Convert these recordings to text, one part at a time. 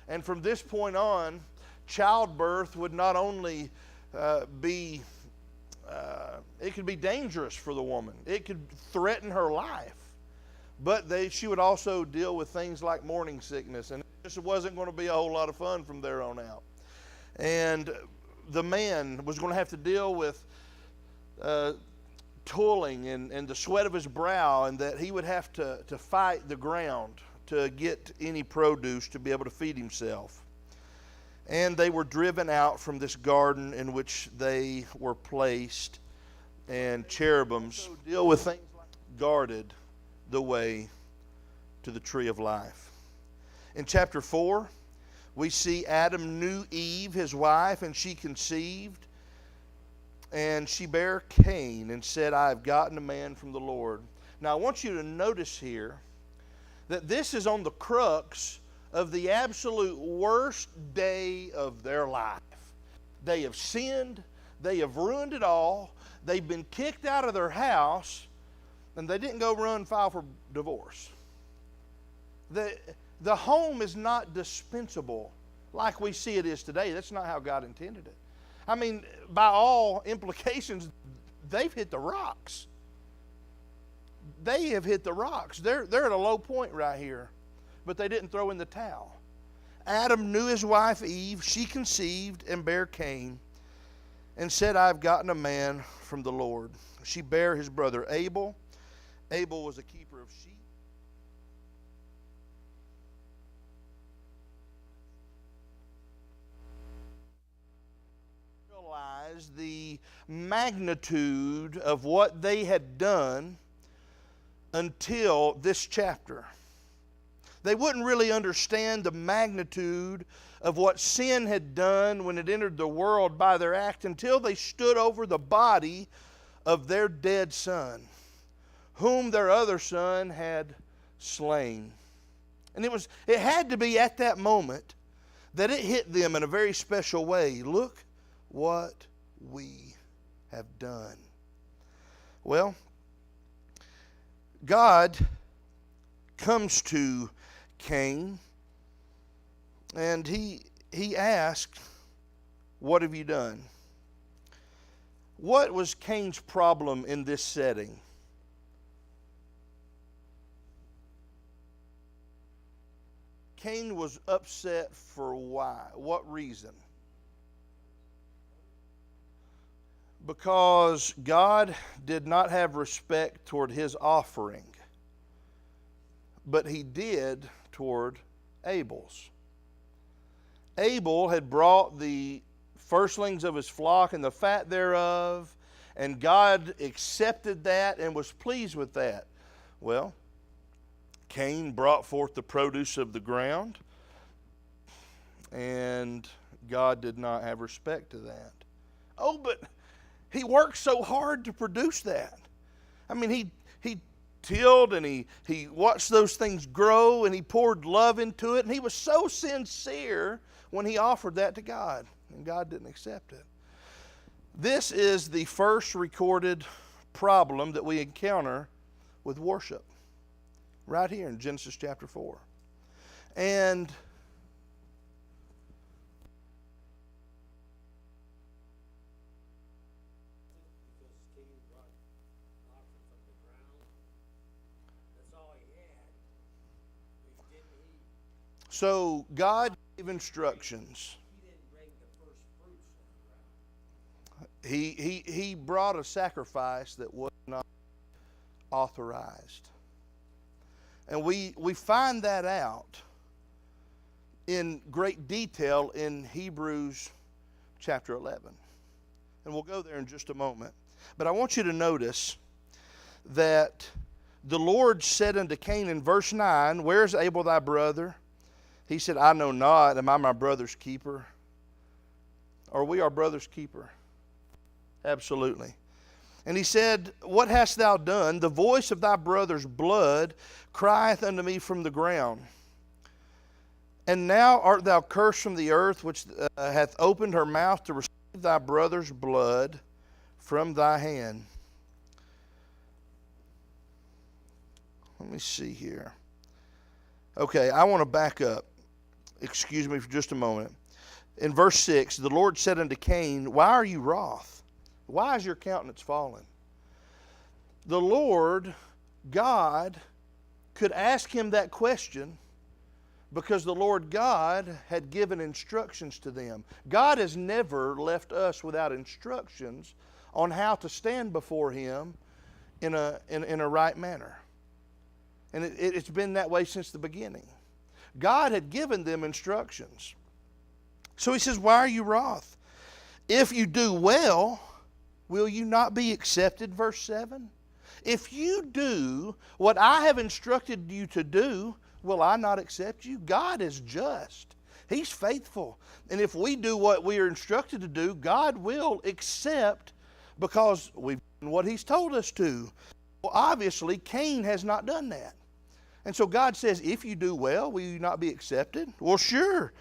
And from this point on, childbirth would not only be, it could be dangerous for the woman. It could threaten her life. But she would also deal with things like morning sickness. And it just wasn't going to be a whole lot of fun from there on out. And the man was going to have to deal with toiling and the sweat of his brow, and that he would have to fight the ground to get any produce to be able to feed himself. And they were driven out from this garden in which they were placed, and cherubims deal with things like guarded the way to the tree of life. In chapter 4, we see Adam knew Eve, his wife, and she conceived, and she bare Cain and said, I have gotten a man from the Lord. Now I want you to notice here that this is on the crux of the absolute worst day of their life. They have sinned. They have ruined it all. They've been kicked out of their house, and they didn't go run file for divorce. The home is not dispensable like we see it is today. That's not how God intended it. I mean, by all implications, they've hit the rocks. They have hit the rocks. They're at a low point right here, but they didn't throw in the towel. Adam knew his wife Eve. She conceived and bare Cain and said, I've gotten a man from the Lord. She bare his brother Abel. Abel was a keeper of sheep. Realize the magnitude of what they had done until this chapter. They wouldn't really understand the magnitude of what sin had done when it entered the world by their act until they stood over the body of their dead son, whom their other son had slain. And it had to be at that moment that it hit them in a very special way. Look what we have done. Well, God comes to Cain, and he asked, what have you done? What was Cain's problem in this setting? Cain was upset for why? What reason? Because God did not have respect toward his offering, but he did toward Abel's. Abel had brought the firstlings of his flock and the fat thereof, and God accepted that and was pleased with that. Well, Cain brought forth the produce of the ground, and God did not have respect to that. Oh, but he worked so hard to produce that. I mean, he tilled and he watched those things grow, and he poured love into it, and he was so sincere when he offered that to God, and God didn't accept it. This is the first recorded problem that we encounter with worship, right here in Genesis chapter 4. And so God gave instructions. He didn't bring the first fruits from the ground. He brought a sacrifice that was not authorized. And we find that out in great detail in Hebrews chapter 11. And we'll go there in just a moment. But I want you to notice that the Lord said unto Cain in verse 9, where's Abel thy brother? He said, I know not. Am I my brother's keeper? Are we our brother's keeper? Absolutely. And he said, what hast thou done? The voice of thy brother's blood crieth unto me from the ground. And now art thou cursed from the earth, which hath opened her mouth to receive thy brother's blood from thy hand. Let me see here. Okay, I want to back up. excuse me for just a moment. In verse 6, the Lord said unto Cain, why are you wroth? Why is your countenance fallen? The Lord, God, could ask him that question because the Lord God had given instructions to them. God has never left us without instructions on how to stand before him in a right manner. And it's been that way since the beginning. God had given them instructions. So he says, why are you wroth? If you do well, will you not be accepted? Verse 7. If you do what I have instructed you to do, will I not accept you? God is just. He's faithful. And if we do what we are instructed to do, God will accept because we've done what he's told us to. Well, obviously, Cain has not done that. And so God says, if you do well, will you not be accepted? Well, sure.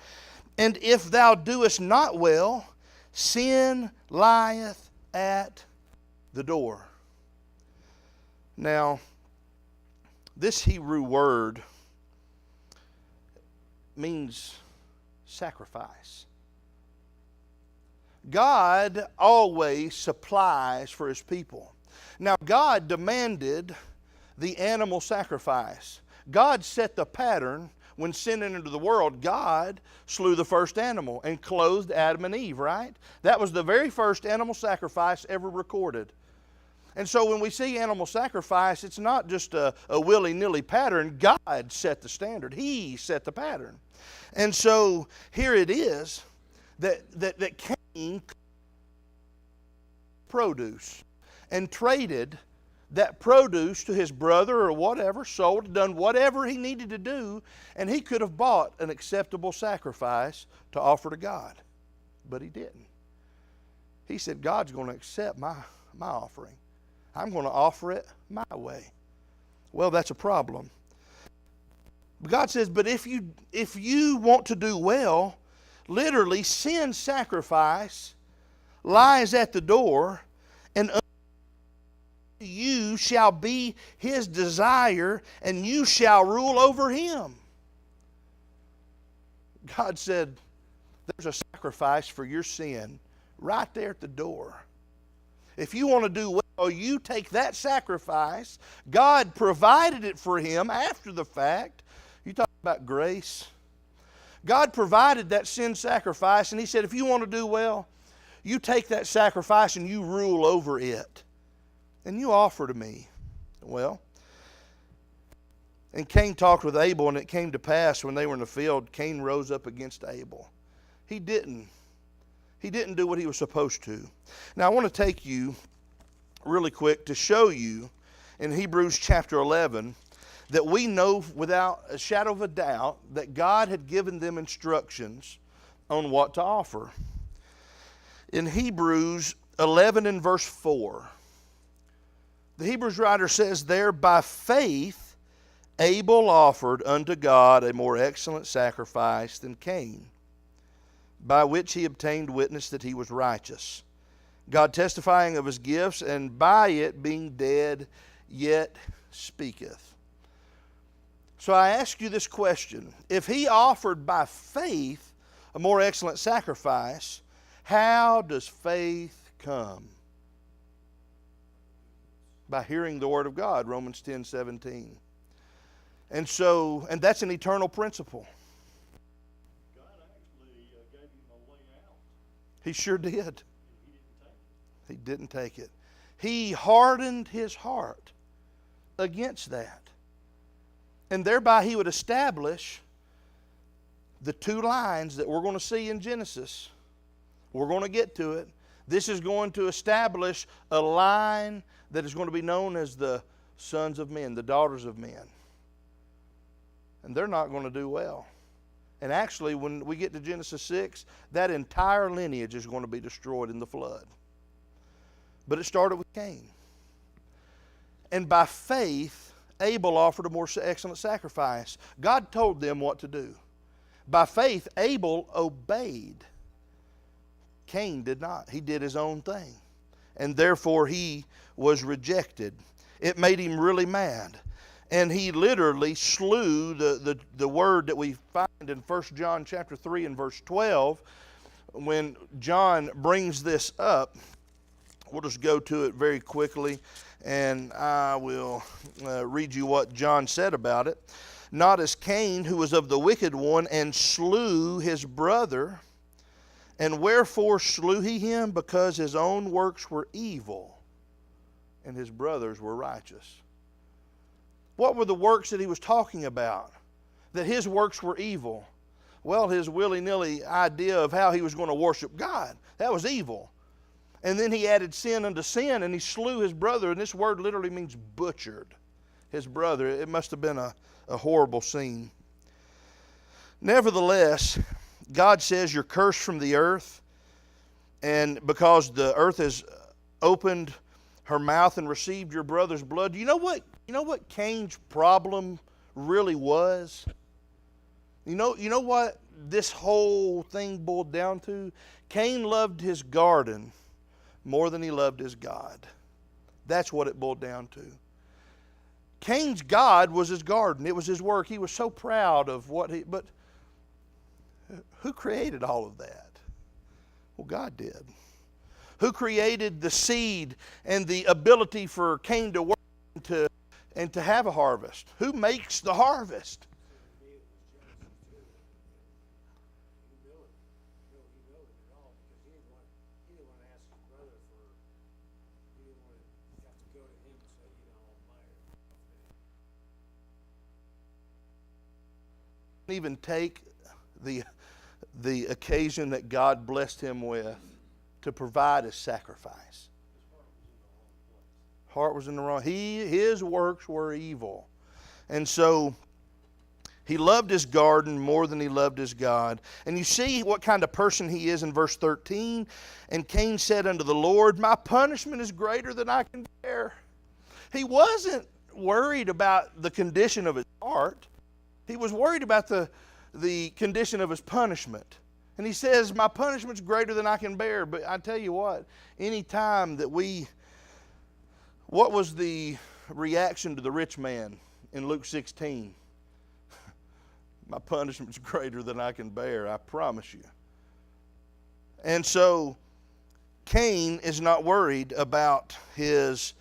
And if thou doest not well, sin lieth at the door. Now, this Hebrew word means sacrifice. God always supplies for his people. Now, God demanded the animal sacrifice. God set the pattern when sin entered into the world. God slew the first animal and clothed Adam and Eve, right? That was the very first animal sacrifice ever recorded. And so when we see animal sacrifice, it's not just a willy-nilly pattern. God set the standard. He set the pattern. And so here it is that Cain produce and traded that produce to his brother or whatever, sold, done whatever he needed to do, and he could have bought an acceptable sacrifice to offer to God. But he didn't. He said, God's going to accept my offering. I'm going to offer it my way. Well, that's a problem. God says, but if you want to do well, literally, sin sacrifice lies at the door, and you shall be his desire, and you shall rule over him. God said, there's a sacrifice for your sin right there at the door. If you want to do well, you take that sacrifice. God provided it for him after the fact. You talk about grace. God provided that sin sacrifice, and he said, if you want to do well, you take that sacrifice and you rule over it. And you offer to me. Well, and Cain talked with Abel, and it came to pass when they were in the field, Cain rose up against Abel. He didn't do what he was supposed to. Now, I want to take you really quick to show you in Hebrews chapter 11 that we know without a shadow of a doubt that God had given them instructions on what to offer. In Hebrews 11 and verse 4, the Hebrews writer says there, by faith Abel offered unto God a more excellent sacrifice than Cain, by which he obtained witness that he was righteous, God testifying of his gifts, and by it being dead yet speaketh. So I ask you this question. If he offered by faith a more excellent sacrifice, how does faith come? By hearing the word of God, Romans 10:17. And that's an eternal principle. God actually gave him a way out. He sure did. And he didn't take it. He didn't take it. He hardened his heart against that. And thereby he would establish the two lines that we're going to see in Genesis. We're going to get to it. This is going to establish a line that is going to be known as the sons of men, the daughters of men. And they're not going to do well. And actually, when we get to Genesis 6, that entire lineage is going to be destroyed in the flood. But it started with Cain. And by faith, Abel offered a more excellent sacrifice. God told them what to do. By faith, Abel obeyed. Cain did not. He did his own thing. And therefore he was rejected. It made him really mad. And he literally slew, the word that we find in 1 John chapter 3 and verse 12, when John brings this up, we'll just go to it very quickly, and I will read you what John said about it. Not as Cain, who was of the wicked one, and slew his brother. And wherefore slew he him? Because his own works were evil, and his brothers were righteous. What were the works that he was talking about? That his works were evil. Well, his willy-nilly idea of how he was going to worship God, that was evil. And then he added sin unto sin, and he slew his brother, and this word literally means butchered his brother. It must have been a horrible scene. Nevertheless, God says you're cursed from the earth, and because the earth has opened her mouth and received your brother's blood. You know what Cain's problem really was? You know what this whole thing boiled down to? Cain loved his garden more than he loved his God. That's what it boiled down to. Cain's God was his garden. It was his work. He was so proud of but who created all of that? Well, God did. Who created the seed and the ability for Cain to work and to have a harvest? Who makes the harvest? Even take the occasion that God blessed him with to provide a sacrifice. Heart was in the wrong. His works were evil. And so he loved his garden more than he loved his God. And you see what kind of person he is in verse 13. And Cain said unto the Lord, my punishment is greater than I can bear. He wasn't worried about the condition of his heart. He was worried about the condition of his punishment. And he says, my punishment's greater than I can bear. But I tell you what, any time that what was the reaction to the rich man in Luke 16? My punishment's greater than I can bear, I promise you. And so Cain is not worried about his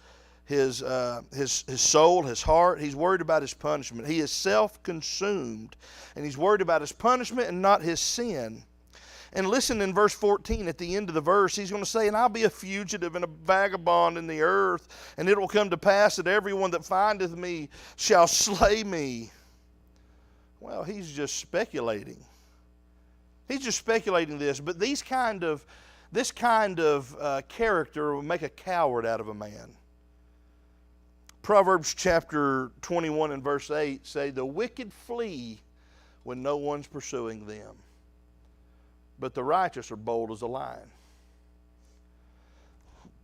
soul, his heart. He's worried about his punishment. He is self-consumed, and he's worried about his punishment and not his sin. And listen, in verse 14, at the end of the verse, he's going to say, and I'll be a fugitive and a vagabond in the earth, and it will come to pass that everyone that findeth me shall slay me. Well, he's just speculating. He's just speculating this, but this kind of character will make a coward out of a man. Proverbs chapter 21 and verse 8 say, the wicked flee when no one's pursuing them, but the righteous are bold as a lion.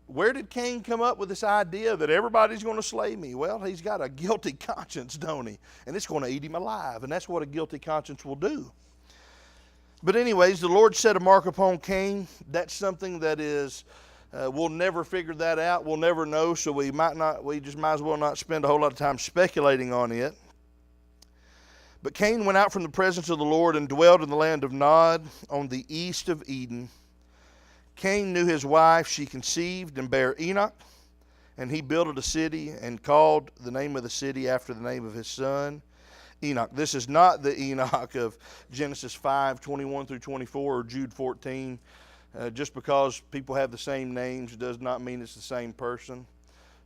Where did Cain come up with this idea that everybody's going to slay me? Well, he's got a guilty conscience, don't he? And it's going to eat him alive, and that's what a guilty conscience will do. But anyways, the Lord set a mark upon Cain. That's something that is... we'll never figure that out. We'll never know, so we just might as well not spend a whole lot of time speculating on it. But Cain went out from the presence of the Lord and dwelt in the land of Nod on the east of Eden. Cain knew his wife. She conceived and bare Enoch, and he built a city and called the name of the city after the name of his son, Enoch. This is not the Enoch of Genesis 5:21 through 24 or Jude 14. Just because people have the same names does not mean it's the same person.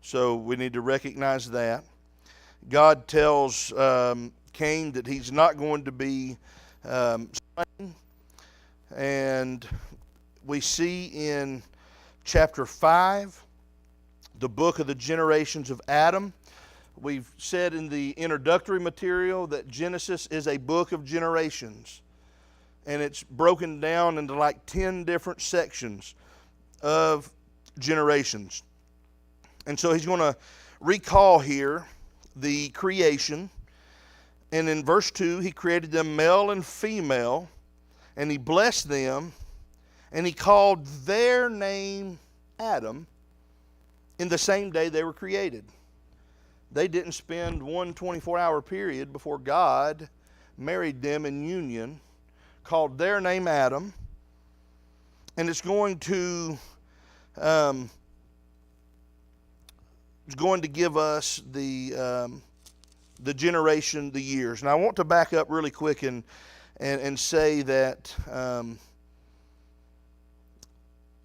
So we need to recognize that. God tells Cain that he's not going to be slain. And we see in chapter 5, the book of the generations of Adam. We've said in the introductory material that Genesis is a book of generations. And it's broken down into like 10 different sections of generations. And so he's going to recall here the creation. And in verse 2, he created them male and female, and he blessed them, and he called their name Adam in the same day they were created. They didn't spend one 24-hour period before God married them in union, called their name Adam, and it's going to give us the generation, the years. And I want to back up really quick and say that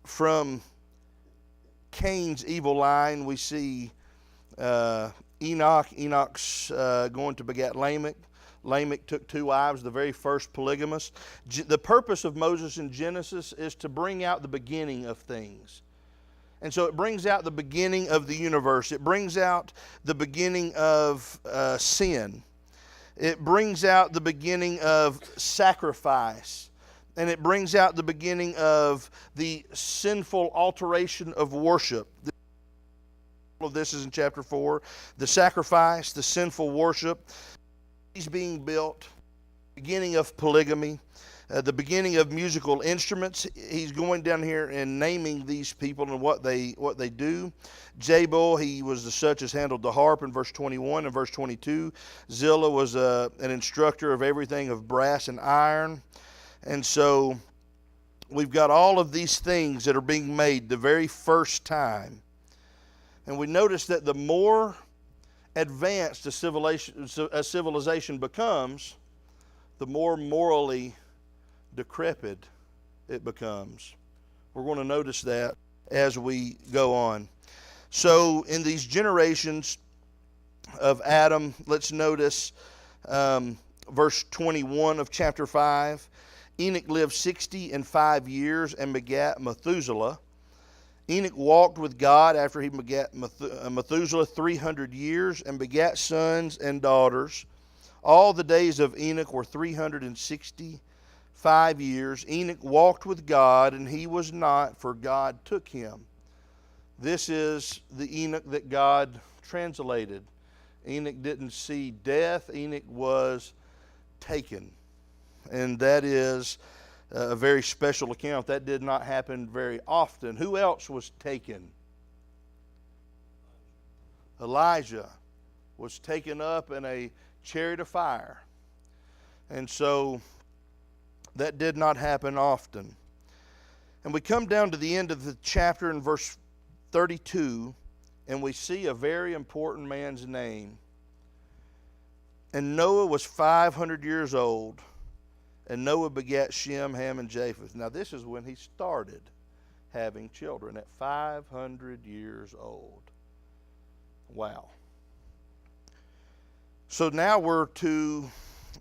from Cain's evil line, we see Enoch. Enoch's going to beget Lamech. Lamech took 2 wives, the very first polygamous. The purpose of Moses in Genesis is to bring out the beginning of things. And so it brings out the beginning of the universe. It brings out the beginning of sin. It brings out the beginning of sacrifice. And it brings out the beginning of the sinful alteration of worship. All of this is in chapter 4. The sacrifice, the sinful worship, being built, beginning of polygamy, the beginning of musical instruments. He's going down here and naming these people and what they do. Jabal, he was such as handled the harp in verse 21 and verse 22. Zillah was an instructor of everything of brass and iron. And so we've got all of these things that are being made the very first time. And we notice that the more advanced a civilization becomes, the more morally decrepit it becomes. We're going to notice that as we go on. So in these generations of Adam, let's notice verse 21 of chapter 5. Enoch lived 65 years and begat Methuselah. Enoch walked with God after he begat Methuselah 300 years and begat sons and daughters. All the days of Enoch were 365 years. Enoch walked with God, and he was not, for God took him. This is the Enoch that God translated. Enoch didn't see death. Enoch was taken. And that is a very special account. That did not happen very often. Who else was taken? Elijah was taken up in a chariot of fire. And so that did not happen often. And we come down to the end of the chapter in verse 32, and we see a very important man's name. And Noah was 500 years old. And Noah begat Shem, Ham, and Japheth. Now this is when he started having children, at 500 years old. Wow. So now we're to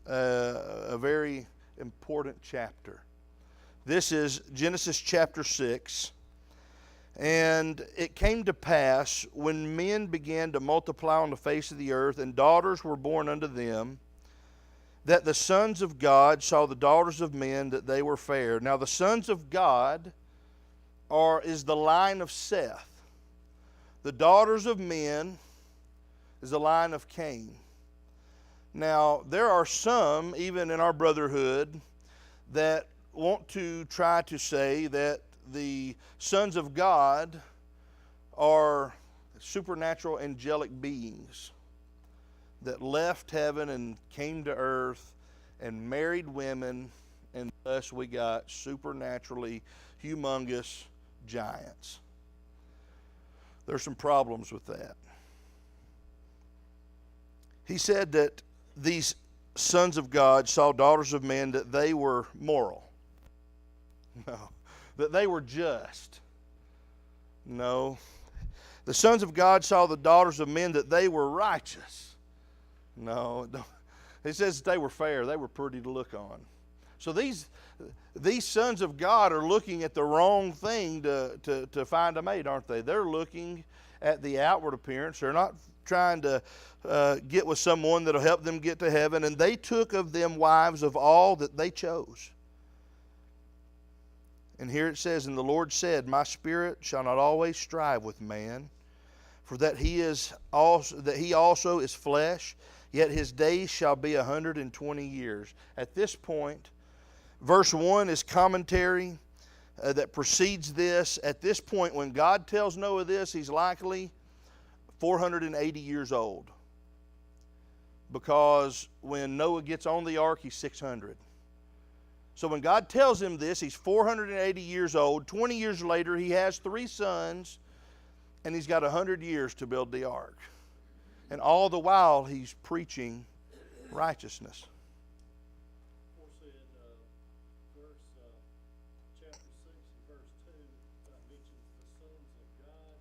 a very important chapter. This is Genesis chapter 6. And it came to pass, when men began to multiply on the face of the earth, and daughters were born unto them, that the sons of God saw the daughters of men, that they were fair. Now the sons of God is the line of Seth. The daughters of men is the line of Cain. Now there are some, even in our brotherhood, that want to try to say that the sons of God are supernatural angelic beings that left heaven and came to earth and married women, and thus we got supernaturally humongous giants. There's some problems with that. He said that these sons of God saw daughters of men, that they were moral. No. That they were just. No. The sons of God saw the daughters of men, that they were righteous. No, it says that they were fair. They were pretty to look on. So these sons of God are looking at the wrong thing to find a mate, aren't they? They're looking at the outward appearance. They're not trying to get with someone that'll help them get to heaven. And they took of them wives of all that they chose. And here it says, and the Lord said, my spirit shall not always strive with man, for that he also is flesh. Yet his days shall be 120 years. At this point, verse 1 is commentary that precedes this. At this point, when God tells Noah this, he's likely 480 years old. because when Noah gets on the ark, he's 600. So when God tells him this, he's 480 years old. 20 years later, he has 3 sons, and he's got 100 years to build the ark. And all the while, he's preaching righteousness. Of course, in chapter 6 and verse 2, that mentions the sons of God.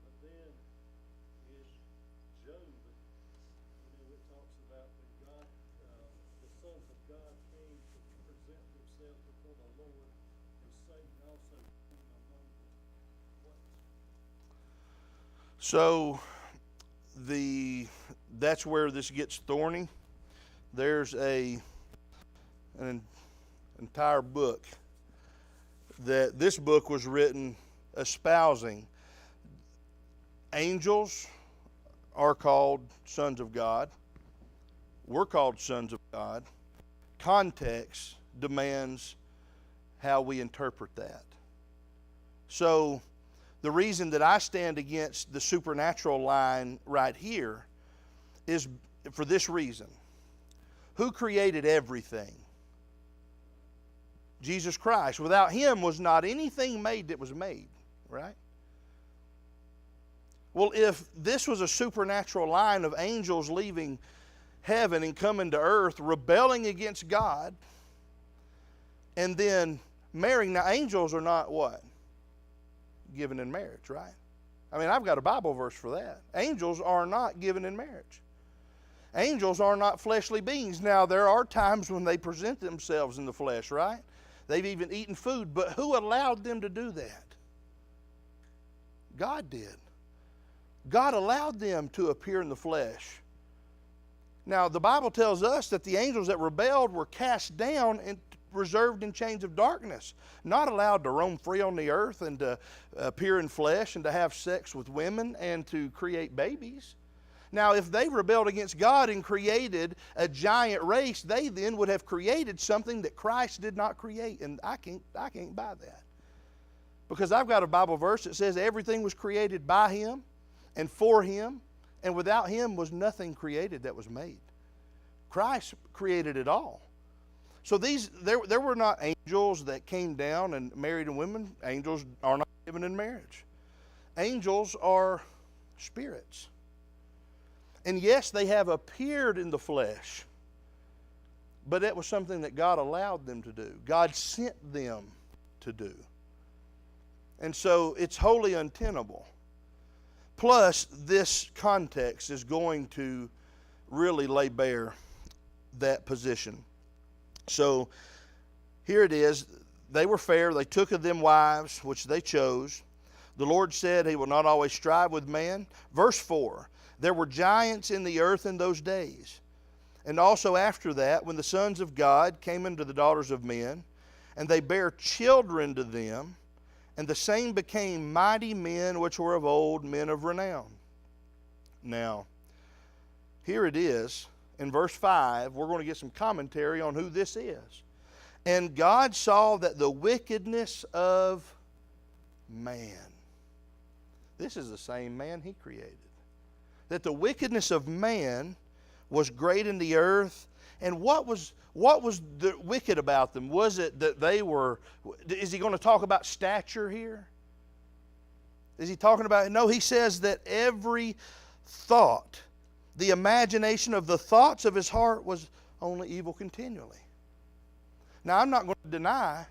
But then in Job, it talks about when God, the sons of God came to present themselves before the Lord, and Satan also came among them. So that's where this gets thorny. There's an entire book this book was written espousing angels are called sons of God. We're called sons of God. Context demands how we interpret that. So the reason that I stand against the supernatural line right here is for this reason. Who created everything? Jesus Christ. Without him was not anything made that was made, right? Well, if this was a supernatural line of angels leaving heaven and coming to earth, rebelling against God, and then marrying. Now, angels are not what? Given in marriage, right? I mean, I've got a Bible verse for that. Angels are not given in marriage. Angels are not fleshly beings. Now, there are times when they present themselves in the flesh, right? They've even eaten food, but who allowed them to do that? God did. God allowed them to appear in the flesh. Now, the Bible tells us that the angels that rebelled were cast down and reserved in chains of darkness, not allowed to roam free on the earth and to appear in flesh and to have sex with women and to create babies. Now, if they rebelled against God and created a giant race, they then would have created something that Christ did not create, and I can't buy that. Because I've got a Bible verse that says everything was created by him and for him, and without him was nothing created that was made. Christ created it all. So there were not angels that came down and married a woman. Angels are not given in marriage. Angels are spirits. And yes, they have appeared in the flesh, but that was something that God allowed them to do. God sent them to do. And so it's wholly untenable. Plus, this context is going to really lay bare that position. So here it is. They were fair. They took of them wives, which they chose. The Lord said he will not always strive with man. Verse 4, there were giants in the earth in those days. And also after that, when the sons of God came unto the daughters of men, and they bare children to them, and the same became mighty men which were of old, men of renown. Now, here it is. In verse 5, we're going to get some commentary on who this is. And God saw that the wickedness of man. This is the same man he created. That the wickedness of man was great in the earth. And what was the wicked about them? Was it that they were, is he going to talk about stature here? Is he talking about, no, he says that every thought, the imagination of the thoughts of his heart was only evil continually. Now, I'm not going to deny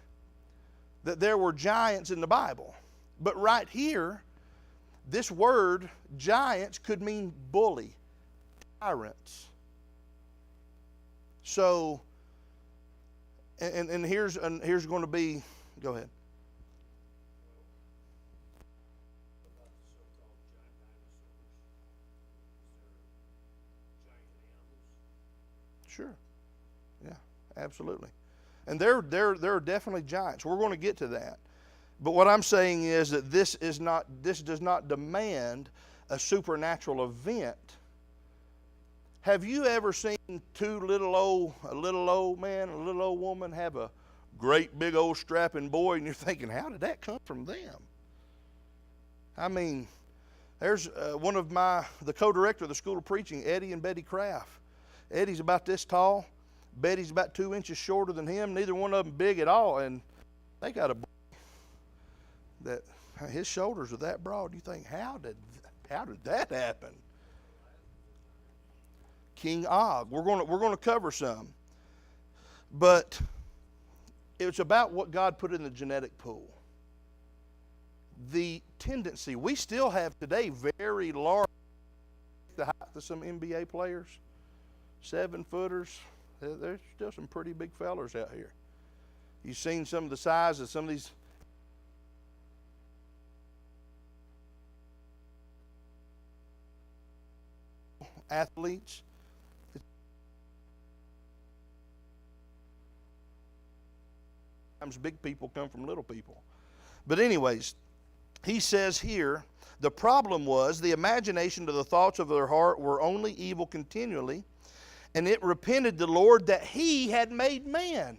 that there were giants in the Bible. But right here, this word, giants, could mean bully, tyrants. So, and here's going to be, go ahead. About the so-called giant dinosaurs. Is there giant animals? Sure. Yeah, absolutely. And there are definitely giants. We're going to get to that. But what I'm saying is that this does not demand a supernatural event. Have you ever seen a little old man and a little old woman have a great big old strapping boy, and you're thinking, how did that come from them? I mean, There's the co-director of the School of Preaching, Eddie and Betty Kraft. Eddie's about this tall. Betty's about 2 inches shorter than him. Neither one of them big at all, and they got a that his shoulders are that broad. You think, how did that happen? King Og. We're going to cover some, but it's about what God put in the genetic pool. The tendency we still have today, very large, the height of some NBA players, 7-footers. There's still some pretty big fellers out here. You've seen some of the size of some of these. Athletes. Sometimes big people come from little people. But anyways, he says here, the problem was the imagination to the thoughts of their heart were only evil continually, and it repented the Lord that he had made man.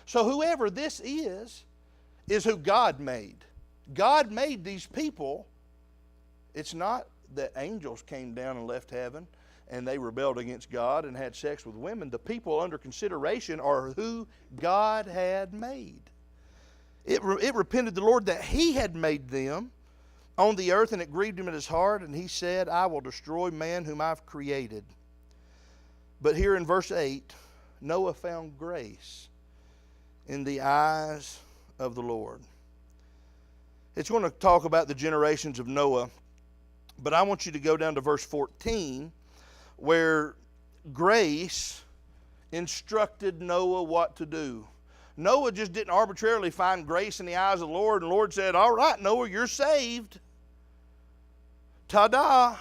So whoever this is who God made. God made these people. It's not that angels came down and left heaven and they rebelled against God and had sex with women. The people under consideration are who God had made. It repented the Lord that he had made them on the earth, and it grieved him in his heart, and he said, I will destroy man whom I've created. But here in verse 8, Noah found grace in the eyes of the Lord. It's going to talk about the generations of Noah, but I want you to go down to verse 14, where grace instructed Noah what to do. Noah just didn't arbitrarily find grace in the eyes of the Lord, and the Lord said, all right, Noah, you're saved. Ta-da!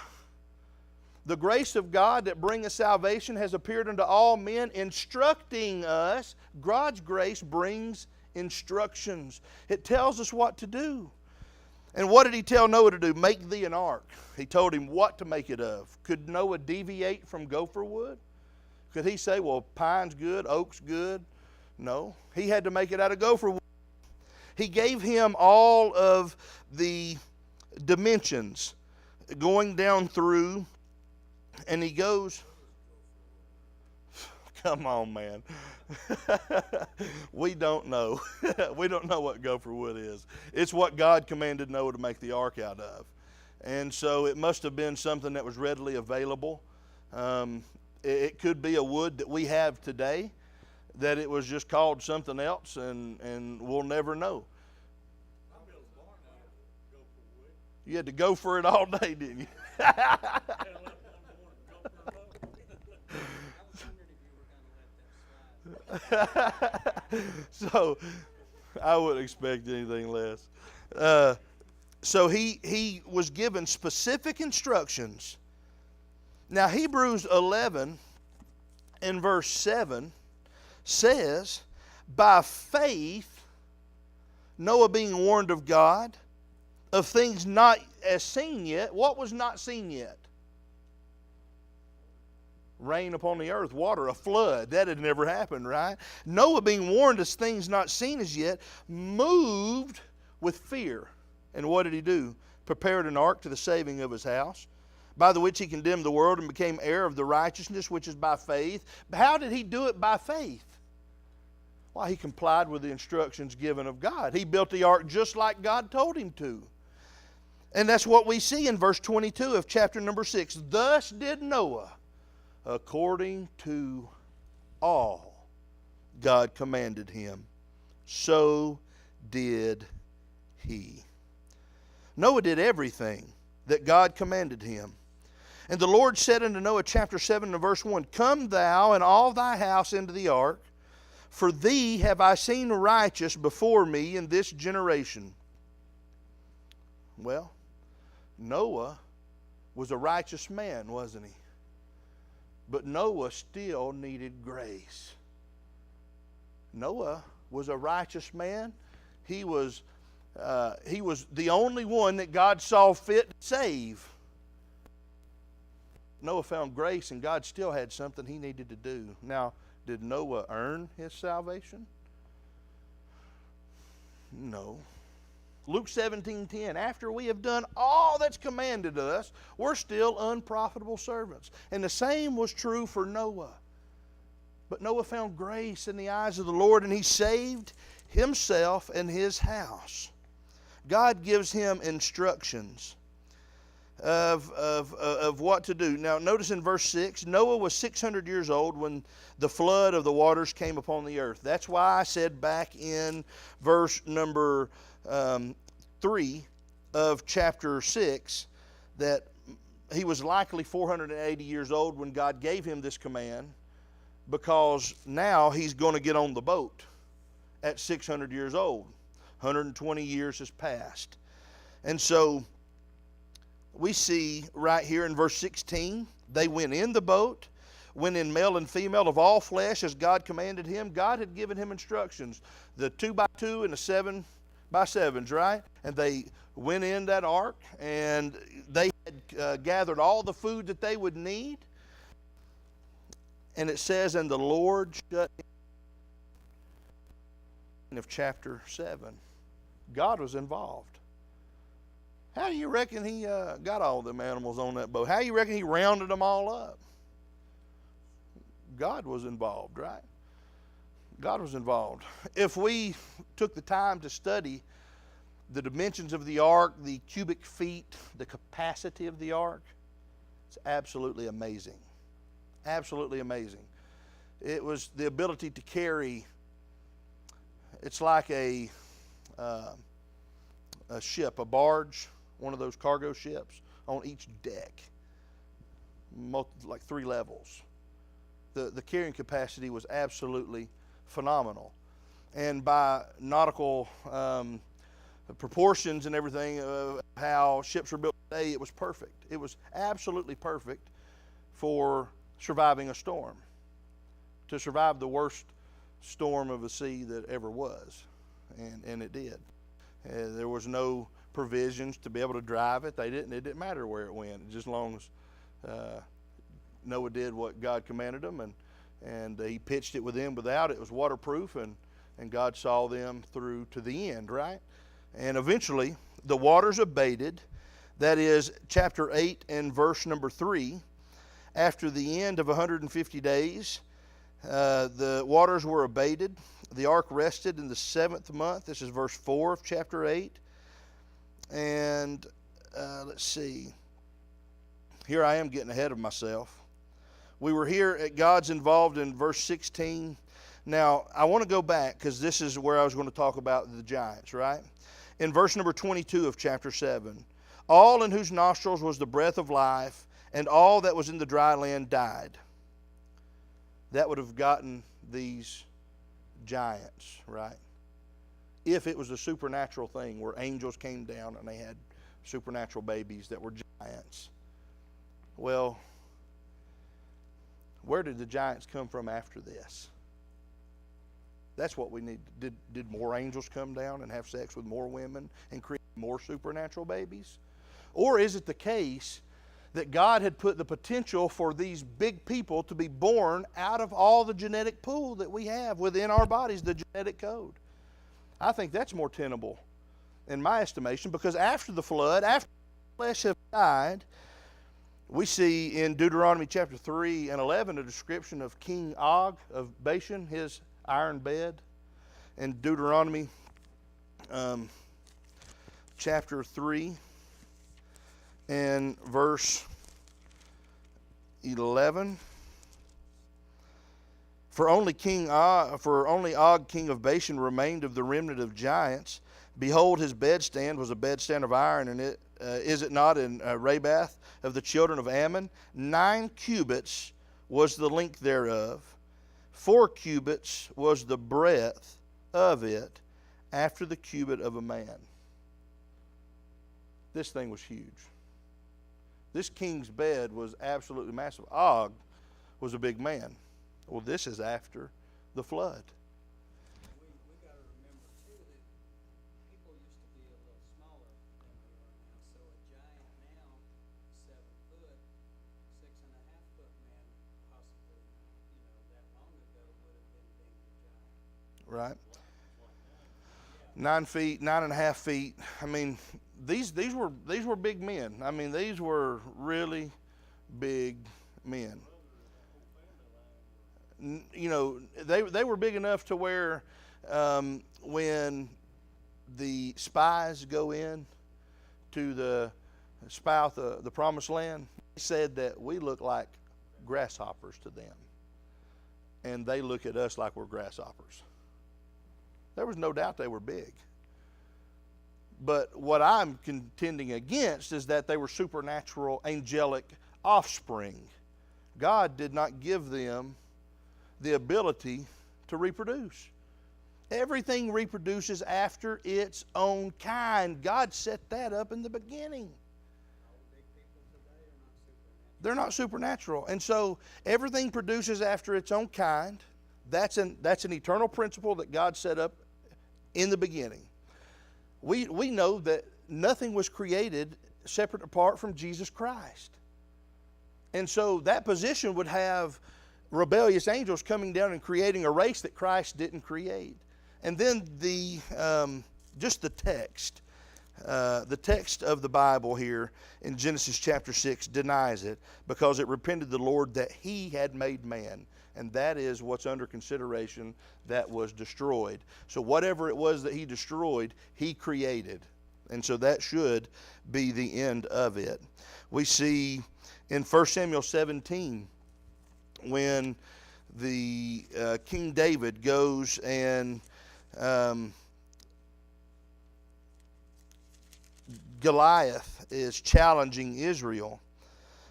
The grace of God that bringeth salvation has appeared unto all men, instructing us. God's grace brings instructions. It tells us what to do. And what did he tell Noah to do? Make thee an ark. He told him what to make it of. Could Noah deviate from gopher wood? Could he say, well, pine's good, oak's good? No. He had to make it out of gopher wood. He gave him all of the dimensions going down through, and he goes, come on, man. We don't know. We don't know what gopher wood is. It's what God commanded Noah to make the ark out of. And so it must have been something that was readily available. It could be a wood that we have today, that it was just called something else, and we'll never know. I built a barn out of gopher wood. You had to go for it all day, didn't you? Had I left one morning, gopher load. I was wondering if you were going to let that slide. So I wouldn't expect anything less. So he was given specific instructions. Now Hebrews 11 in verse 7 says, by faith Noah being warned of God of things not as seen yet. What was not seen yet? Rain upon the earth, water, a flood. That had never happened, right? Noah being warned of things not seen as yet, moved with fear. And what did he do? Prepared an ark to the saving of his house, by the which he condemned the world and became heir of the righteousness which is by faith. How did he do it by faith? Well, he complied with the instructions given of God. He built the ark just like God told him to. And that's what we see in verse 22 of chapter number 6. Thus did Noah, according to all God commanded him, so did he. Noah did everything that God commanded him. And the Lord said unto Noah, chapter 7 and verse 1, come thou and all thy house into the ark, for thee have I seen righteous before me in this generation. Well, Noah was a righteous man, wasn't he? But Noah still needed grace. Noah was a righteous man. He was the only one that God saw fit to save. Noah found grace, and God still had something he needed to do. Now, did Noah earn his salvation? No. Luke 17:10, after we have done all that's commanded us, we're still unprofitable servants. And the same was true for Noah. But Noah found grace in the eyes of the Lord, and he saved himself and his house. God gives him instructions of what to do. Now, notice in verse 6, Noah was 600 years old when the flood of the waters came upon the earth. That's why I said back in verse number 3 of chapter 6 that he was likely 480 years old when God gave him this command, because now he's going to get on the boat at 600 years old. 120 years has passed. And so we see right here in verse 16, they went in the boat, went in male and female of all flesh as God commanded him. God had given him instructions, the 2x2 and the 7x7s, right? And they went in that ark, and they had gathered all the food that they would need. And it says, and the Lord shut in of chapter 7. God was involved. How do you reckon he got all them animals on that boat? How do you reckon he rounded them all up? God was involved, right? God was involved. If we took the time to study the dimensions of the ark, the cubic feet, the capacity of the ark, it's absolutely amazing. Absolutely amazing. It was the ability to carry, it's like a ship, a barge, one of those cargo ships on each deck, like 3 levels. The carrying capacity was absolutely phenomenal. And by nautical proportions and everything, how ships were built today, it was perfect. It was absolutely perfect for surviving a storm, to survive the worst storm of the sea that ever was, and it did. There was no provisions to be able to drive it. It didn't matter where it went, just as long as Noah did what God commanded him, and he pitched it with them without. It was waterproof, and God saw them through to the end, right? And eventually the waters abated. That is chapter 8 and verse number 3. After the end of 150 days, the waters were abated. The ark rested in the 7th month. This is verse 4 of chapter 8. And let's see. Here I am getting ahead of myself. We were here at God's involved in verse 16. Now, I want to go back because this is where I was going to talk about the giants, right? In verse number 22 of chapter 7. All in whose nostrils was the breath of life, and all that was in the dry land died. That would have gotten these giants, right? If it was a supernatural thing where angels came down and they had supernatural babies that were giants. Well, where did the giants come from after this? That's what we need. Did more angels come down and have sex with more women and create more supernatural babies? Or is it the case that God had put the potential for these big people to be born out of all the genetic pool that we have within our bodies, the genetic code? I think that's more tenable in my estimation, because after the flood, after the flesh have died, we see in Deuteronomy chapter 3 and 11 a description of King Og of Bashan, his iron bed. In Deuteronomy chapter 3 and verse 11. For only Og, king of Bashan, remained of the remnant of giants. Behold, his bedstand was a bedstand of iron, and is it not in Rabath of the children of Ammon? 9 cubits was the length thereof, 4 cubits was the breadth of it, after the cubit of a man. This thing was huge. This king's bed was absolutely massive. Og was a big man. Well, this is after the flood. We got to remember too that people used to be a little smaller than they are now. So a giant now, 7 foot, 6.5 foot man, possibly, that long ago would have been deemed a giant. Right. Yeah, 9 feet, 9.5 feet. I mean, these were big men. I mean, these were really big men. You know, they were big enough to where when the spies go in to spy out the promised land, they said that we look like grasshoppers to them, and they look at us like we're grasshoppers. There was no doubt they were big. But what I'm contending against is that they were supernatural, angelic offspring. God did not give them the ability to reproduce. Everything reproduces after its own kind. God set that up in the beginning. All the big people today are not supernatural. They're not supernatural. And so everything produces after its own kind. That's an eternal principle that God set up in the beginning. We know that nothing was created separate apart from Jesus Christ. And so that position would have rebellious angels coming down and creating a race that Christ didn't create. And then just the text of the Bible here in Genesis chapter 6 denies it, because it repented the Lord that he had made man. And that is what's under consideration that was destroyed. So whatever it was that he destroyed, he created. And so that should be the end of it. We see in 1 Samuel 17, when the King David goes and Goliath is challenging Israel.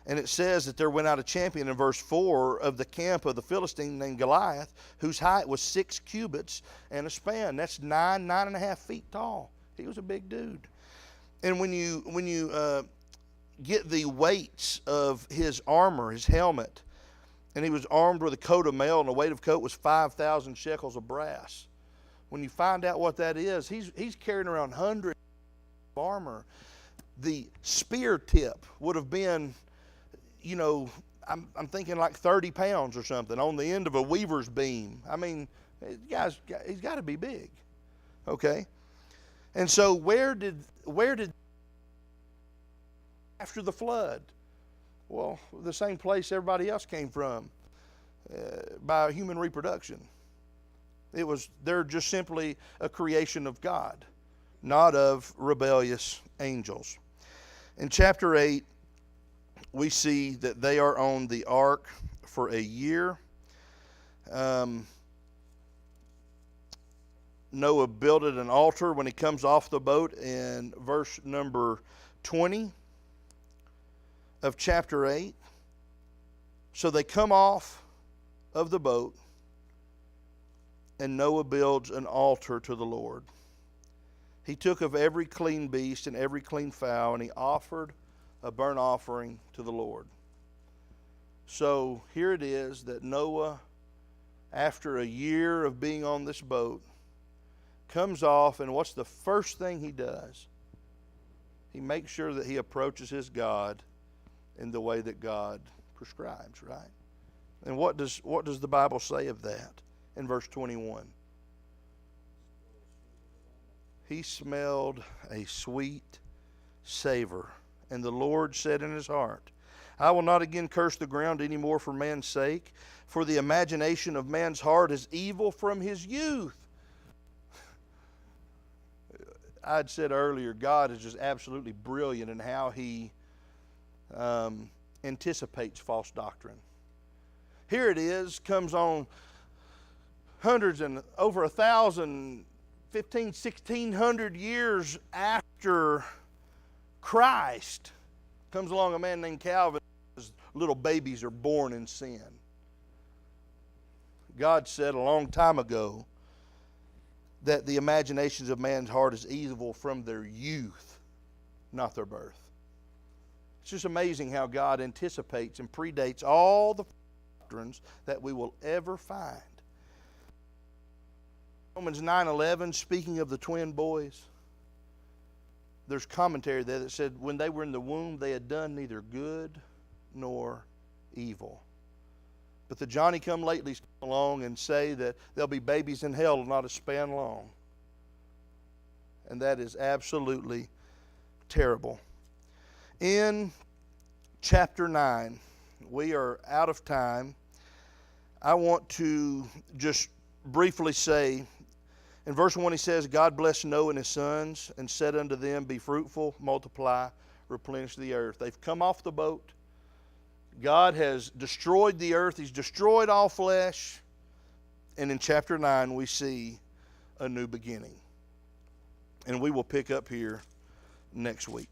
And it says that there went out a champion in verse 4 of the camp of the Philistine named Goliath, whose height was 6 cubits and a span. That's 9.5 feet tall. He was a big dude. And when you get the weights of his armor, his helmet, and he was armed with a coat of mail, and the weight of coat was 5,000 shekels of brass. When you find out what that is, he's carrying around hundreds of armor. The spear tip would have been, you know, I'm thinking like 30 pounds or something on the end of a weaver's beam. I mean, he's got to be big. Okay? And so where did after the flood? Well, the same place everybody else came from, by human reproduction. They're just simply a creation of God, not of rebellious angels. In chapter 8, we see that they are on the ark for a year. Noah builded an altar when he comes off the boat in verse number 20 of chapter 8. So they come off of the boat, and Noah builds an altar to the Lord. He took of every clean beast and every clean fowl, and he offered a burnt offering to the Lord. So here it is that Noah, after a year of being on this boat, comes off, and what's the first thing he does? He makes sure that he approaches his God in the way that God prescribes, right? And what does the Bible say of that in verse 21? He smelled a sweet savor, and the Lord said in his heart, I will not again curse the ground any more for man's sake, for the imagination of man's heart is evil from his youth. I'd said earlier, God is just absolutely brilliant in how he anticipates false doctrine. Here it is, comes on hundreds and over 1,000, 1,600 years after Christ, comes along a man named Calvin. Little babies are born in sin. God said a long time ago that the imaginations of man's heart is evil from their youth, not their birth. It's just amazing how God anticipates and predates all the doctrines that we will ever find. Romans 9:11, speaking of the twin boys, there's commentary there that said when they were in the womb, they had done neither good nor evil. But the Johnny-come-latelys come along and say that there'll be babies in hell not a span long. And that is absolutely terrible. In chapter 9, we are out of time. I want to just briefly say, in verse 1 he says, God blessed Noah and his sons and said unto them, be fruitful, multiply, replenish the earth. They've come off the boat. God has destroyed the earth. He's destroyed all flesh. And in chapter 9 we see a new beginning. And we will pick up here next week.